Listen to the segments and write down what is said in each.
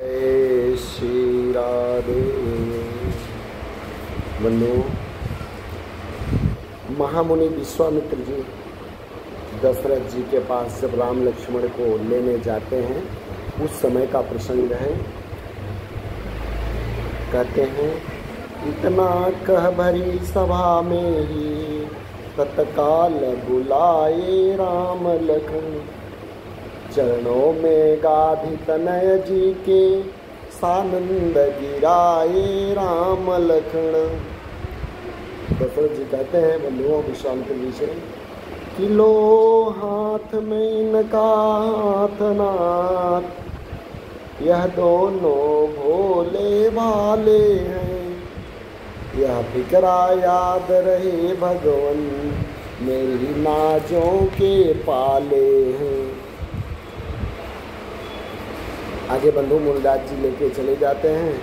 जय श्री राधे। बंधुओं, महामुनि विश्वामित्र जी दशरथ जी के पास जब राम लक्ष्मण को लेने जाते हैं, उस समय का प्रसंग है। कहते हैं, इतना कह भरी सभा में ही तत्काल बुलाए राम लखन, चरणों में गाधि तनय जी के सानंद गिराए राम लखन। दशरथ जी कहते हैं बंधुओं विश्वामित्र जी से कि लो हाथ में इनका हाथ नाथ, यह दोनों भोले भाले हैं, यह फिक्रा याद रहे भगवन मेरी नाजों के पाले हैं। आगे बंधु मुनिराज जी लेके चले जाते हैं।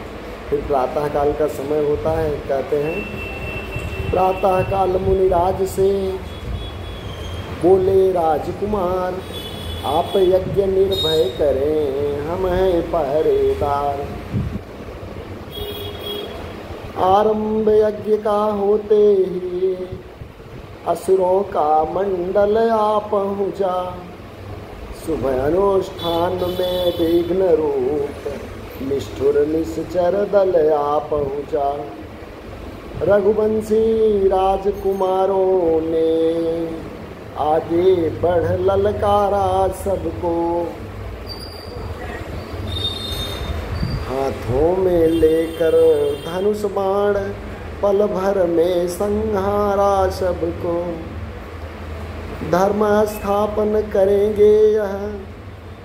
फिर प्रातः काल का समय होता है। कहते हैं, प्रातः काल मुनिराज से बोले राजकुमार, आप यज्ञ निर्भय करें, हम हैं पहरेदार। आरंभ यज्ञ का होते ही असुरों का मंडल आ पहुँचा, सुबह अनुष्ठान में विघ्न रूप निष्ठुर निश्चर दल आ पहुँचा। रघुवंशी राजकुमारों ने आगे बढ़ ललकारा सबको, हाथों में लेकर धनुष बाण पल भर में संहारा सबको। धर्म स्थापन करेंगे यह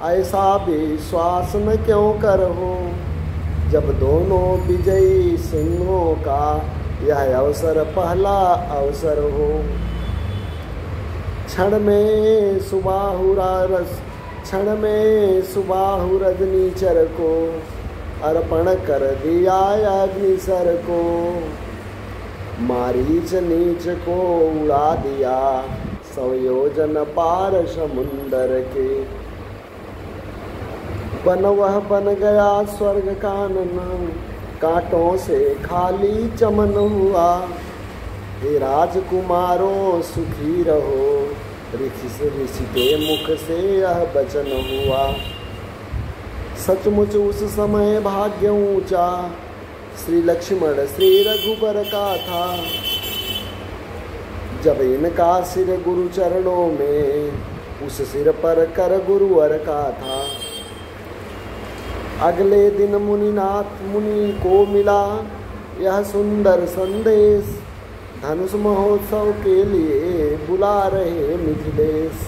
ऐसा विश्वास न क्यों करहो, जब दोनों विजयी सिंहों का यह अवसर पहला अवसर हो। क्षण में सुबाहु रजनीचर को अर्पण कर दिया अग्निसर को, मारीच नीच को उड़ा दिया 100 योजन पार समुंदर के। बन वह बन गया स्वर्ग कानन, कांटों से खाली चमन हुआ। हे राजकुमारों सुखी रहो, ऋषि के मुख से यह वचन हुआ। सचमुच उस समय भाग्य ऊंचा श्री लक्ष्मण श्री रघुबर का था, जब इनका सिर गुरु चरणों में उस सिर पर कर गुरुवर का था। अगले दिन मुनि को मिला यह सुंदर संदेश, धनुष महोत्सव के लिए बुला रहे मिथिलेश।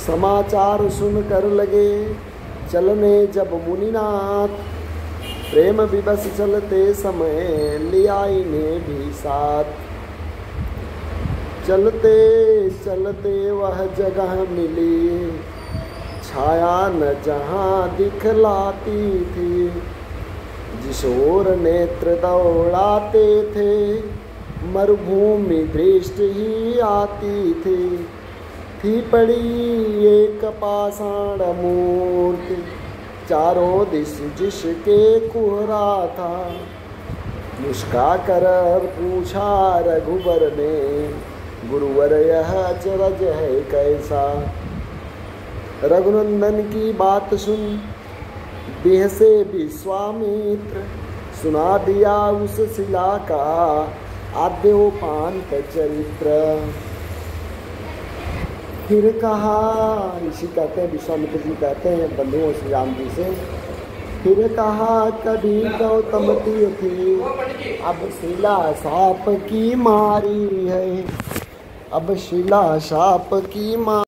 समाचार सुनकर लगे चलने जब मुनिनाथ, प्रेम विवश चलते समय लिया इन्हें भी साथ। चलते चलते वह जगह मिली, छाया न जहाँ दिखलाती थी, जिस ओर नेत्र दौड़ाते थे मरुभूमि दृष्टि ही आती थी पड़ी एक पाषाण मूर्ति, चारों दिश जिसके कुहरा था। मुस्का कर पूछा रघुबर ने, गुरुवर यह अचरज है कैसा। रघुनंदन की बात सुन बिहसे विश्वामित्र, सुना दिया उस शिला का आद्योपांत चरित्र। फिर कहा, ऋषि कहते हैं विश्वामित्र जी कहते हैं बंधुओं श्री राम जी से, फिर कहा कभी गौतम थी, अब शिला साप की मारी है, अब शिला साप की मारी।